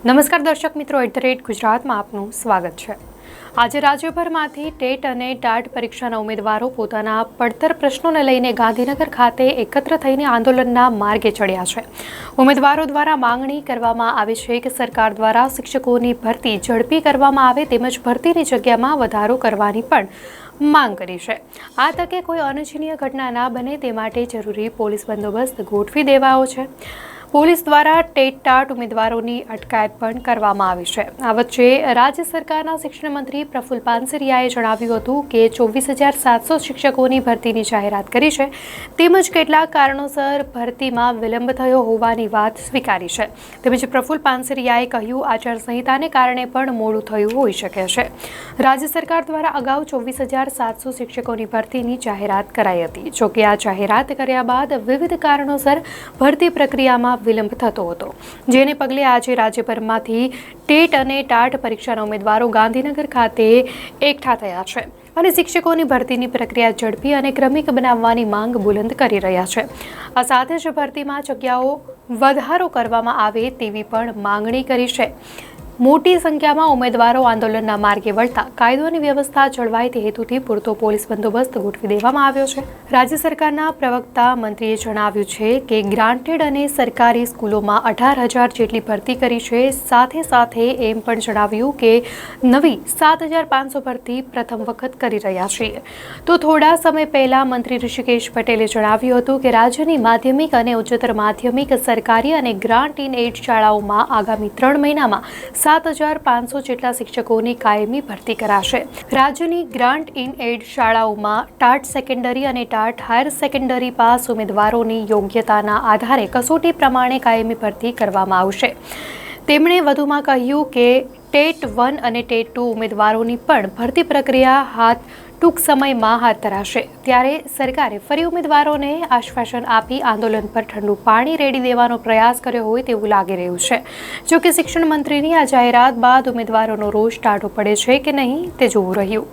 નમસ્કાર દર્શક મિત્રો, @ગુજરાતમાં આપનું સ્વાગત છે। આજે રાજ્યભરમાંથી ટેટ અને ટાટ પરીક્ષાના ઉમેદવારો પોતાના પડતર પ્રશ્નોને લઈને ગાંધીનગર ખાતે એકત્ર થઈને આંદોલનના માર્ગે ચડ્યા છે। ઉમેદવારો દ્વારા માંગણી કરવામાં આવી છે કે સરકાર દ્વારા શિક્ષકોની ભરતી ઝડપી કરવામાં આવે તેમજ ભરતીની જગ્યામાં વધારો કરવાની પણ માંગ કરી છે। આ તકે કોઈ અનિચ્છનીય ઘટના ના બને તે માટે જરૂરી પોલીસ બંદોબસ્ત ગોઠવી દેવાયો છે। પોલીસ દ્વારા ટેટ ટાટ ઉમેદવારોની અટકાયત પણ કરવામાં આવી છે। આ વચ્ચે રાજ્ય સરકારના શિક્ષણ મંત્રી પ્રફુલ્લ પાનસરિયાએ જણાવ્યું હતું કે 24,700 શિક્ષકોની ભરતીની જાહેરાત કરી છે તેમજ કેટલાક કારણોસર ભરતીમાં વિલંબ થયો હોવાની વાત સ્વીકારી છે। તેમજ પ્રફુલ્લ પાનસરિયાએ કહ્યું આચારસંહિતાને કારણે પણ મોડું થયું હોઈ શકે છે। રાજ્ય સરકાર દ્વારા અગાઉ 24,700 શિક્ષકોની ભરતીની જાહેરાત કરાઈ હતી। જોકે આ જાહેરાત કર્યા બાદ વિવિધ કારણોસર ભરતી પ્રક્રિયામાં વિલંબ થતો હતો, જેને પગલે આજે રાજ્યભરમાંથી ટેટ અને ટાટ પરીક્ષાના ઉમેદવારો ગાંધીનગર ખાતે એકઠા થયા છે અને શિક્ષકોની ભરતીની પ્રક્રિયા ઝડપી અને ક્રમિક બનાવવાની માંગ બુલંદ કરી રહ્યા છે। આ સાથે જ ભરતીમાં જગ્યાઓ વધારો કરવામાં આવે તેવી પણ માંગણી કરી છે। મોટી સંખ્યામાં ઉમેદવારો આંદોલનના માર્ગે વળતા કાયદોની વ્યવસ્થા જળવાય તે હેતુથી પૂરતો પોલીસ બંદોબસ્ત ગોઠવી દેવામાં આવ્યો છે। રાજ્ય સરકારના પ્રવક્તા મંત્રીએ જણાવ્યું છે કે ગ્રાન્ટેડ અને સરકારી સ્કૂલોમાં 18,000 જેટલી ભરતી કરી છે। સાથે સાથે એમ પણ જણાવ્યું કે નવી 7,500 ભરતી પ્રથમ વખત કરી રહ્યા છીએ। તો થોડા સમય પહેલા મંત્રી ઋષિકેશ પટેલે જણાવ્યું હતું કે રાજ્યની માધ્યમિક અને ઉચ્ચતર માધ્યમિક સરકારી અને ગ્રાન્ટ ઇન એડ શાળાઓમાં આગામી 3 મહિનામાં 7,500 જેટલા શિક્ષકોની કાયમી ભરતી કરાશે। રાજ્યની ગ્રાન્ટ ઇન એડ શાળાઓમાં ટાટ સેકન્ડરી અને ટાટ હાયર સેકન્ડરી પાસ ઉમેદવારોની યોગ્યતાના આધારે કસોટી પ્રમાણે કાયમી ભરતી કરવામાં આવશે। તેમણે વધુમાં કહ્યું કે ટેટ 1 અને ટેટ 2 ઉમેદવારોની પણ ભરતી પ્રક્રિયા ટૂંક સમયમાં હાથ ધરાશે। ત્યારે સરકારે ફરી ઉમેદવારોને આશ્વાસન આપી આંદોલન પર ઠંડુ પાણી રેડી દેવાનો પ્રયાસ કર્યો હોય તેવું લાગી રહ્યું છે। જો કે શિક્ષણ મંત્રીની આ જાહેરાત બાદ ઉમેદવારોનો રોષ ટાઢો પડે છે કે નહીં તે જોવું રહ્યું।